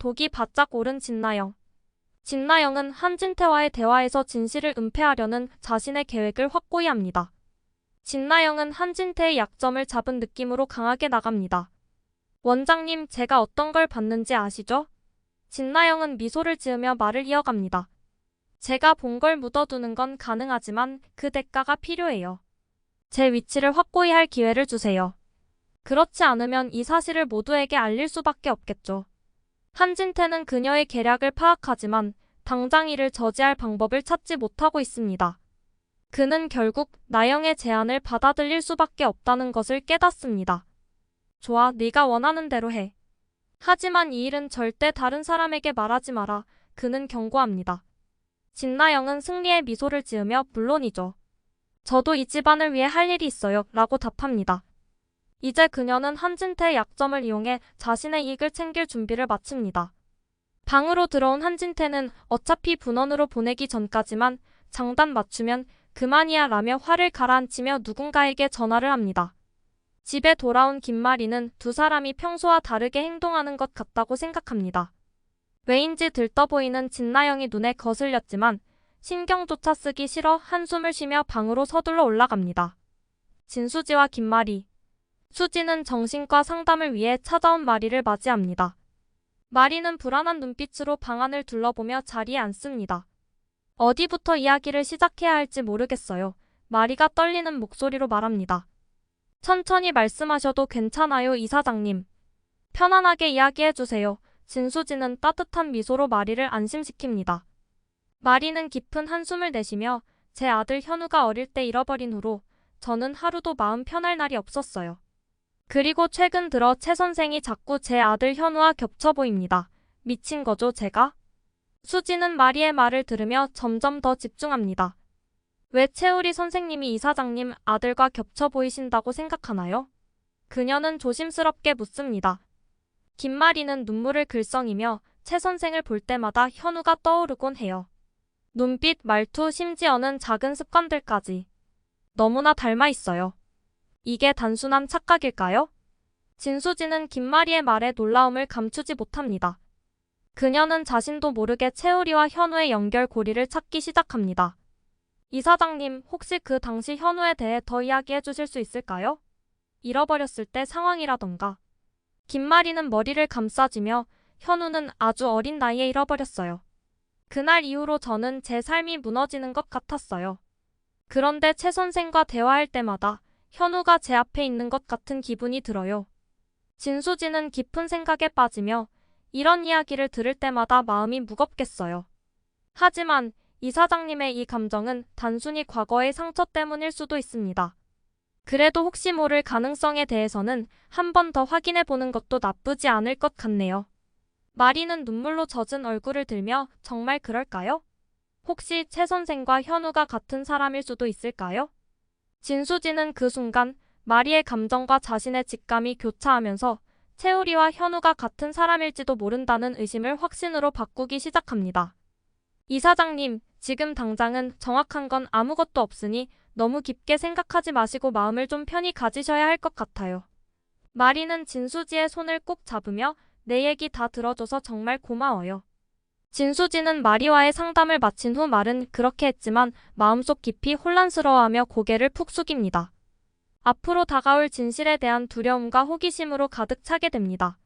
독이 바짝 오른 진나영. 진나영은 한진태와의 대화에서 진실을 은폐하려는 자신의 계획을 확고히 합니다. 진나영은 한진태의 약점을 잡은 느낌으로 강하게 나갑니다. 원장님, 제가 어떤 걸 봤는지 아시죠? 진나영은 미소를 지으며 말을 이어갑니다. 제가 본 걸 묻어두는 건 가능하지만 그 대가가 필요해요. 제 위치를 확고히 할 기회를 주세요. 그렇지 않으면 이 사실을 모두에게 알릴 수밖에 없겠죠. 한진태는 그녀의 계략을 파악하지만 당장 이를 저지할 방법을 찾지 못하고 있습니다. 그는 결국 나영의 제안을 받아들일 수밖에 없다는 것을 깨닫습니다. 좋아, 네가 원하는 대로 해. 하지만 이 일은 절대 다른 사람에게 말하지 마라. 그는 경고합니다. 진나영은 승리의 미소를 지으며 물론이죠. 저도 이 집안을 위해 할 일이 있어요. 라고 답합니다. 이제 그녀는 한진태의 약점을 이용해 자신의 이익을 챙길 준비를 마칩니다. 방으로 들어온 한진태는 어차피 분원으로 보내기 전까지만 장단 맞추면 그만이야 라며 화를 가라앉히며 누군가에게 전화를 합니다. 집에 돌아온 김마리는 두 사람이 평소와 다르게 행동하는 것 같다고 생각합니다. 왜인지 들떠 보이는 진나영이 눈에 거슬렸지만 신경조차 쓰기 싫어 한숨을 쉬며 방으로 서둘러 올라갑니다. 진수지와 김마리. 수지는 정신과 상담을 위해 찾아온 마리를 맞이합니다. 마리는 불안한 눈빛으로 방 안을 둘러보며 자리에 앉습니다. 어디부터 이야기를 시작해야 할지 모르겠어요. 마리가 떨리는 목소리로 말합니다. 천천히 말씀하셔도 괜찮아요, 이사장님. 편안하게 이야기해주세요. 진수지는 따뜻한 미소로 마리를 안심시킵니다. 마리는 깊은 한숨을 내쉬며 제 아들 현우가 어릴 때 잃어버린 후로 저는 하루도 마음 편할 날이 없었어요. 그리고 최근 들어 최 선생이 자꾸 제 아들 현우와 겹쳐 보입니다. 미친 거죠, 제가? 수지는 마리의 말을 들으며 점점 더 집중합니다. 왜 최우리 선생님이 이사장님 아들과 겹쳐 보이신다고 생각하나요? 그녀는 조심스럽게 묻습니다. 김마리는 눈물을 글썽이며 최 선생을 볼 때마다 현우가 떠오르곤 해요. 눈빛, 말투, 심지어는 작은 습관들까지. 너무나 닮아 있어요. 이게 단순한 착각일까요? 진수지는 김마리의 말에 놀라움을 감추지 못합니다. 그녀는 자신도 모르게 채우리와 현우의 연결고리를 찾기 시작합니다. 이사장님, 혹시 그 당시 현우에 대해 더 이야기해 주실 수 있을까요? 잃어버렸을 때 상황이라던가. 김마리는 머리를 감싸쥐며 현우는 아주 어린 나이에 잃어버렸어요. 그날 이후로 저는 제 삶이 무너지는 것 같았어요. 그런데 최 선생과 대화할 때마다 현우가 제 앞에 있는 것 같은 기분이 들어요. 진수지는 깊은 생각에 빠지며 이런 이야기를 들을 때마다 마음이 무겁겠어요. 하지만 이사장님의 이 감정은 단순히 과거의 상처 때문일 수도 있습니다. 그래도 혹시 모를 가능성에 대해서는 한 번 더 확인해 보는 것도 나쁘지 않을 것 같네요. 마리는 눈물로 젖은 얼굴을 들며 정말 그럴까요? 혹시 최 선생과 현우가 같은 사람일 수도 있을까요? 진수지는 그 순간 마리의 감정과 자신의 직감이 교차하면서 채우리와 현우가 같은 사람일지도 모른다는 의심을 확신으로 바꾸기 시작합니다. 이사장님, 지금 당장은 정확한 건 아무것도 없으니 너무 깊게 생각하지 마시고 마음을 좀 편히 가지셔야 할 것 같아요. 마리는 진수지의 손을 꼭 잡으며 내 얘기 다 들어줘서 정말 고마워요. 진수지는 마리와의 상담을 마친 후 말은 그렇게 했지만 마음속 깊이 혼란스러워하며 고개를 푹 숙입니다. 앞으로 다가올 진실에 대한 두려움과 호기심으로 가득 차게 됩니다.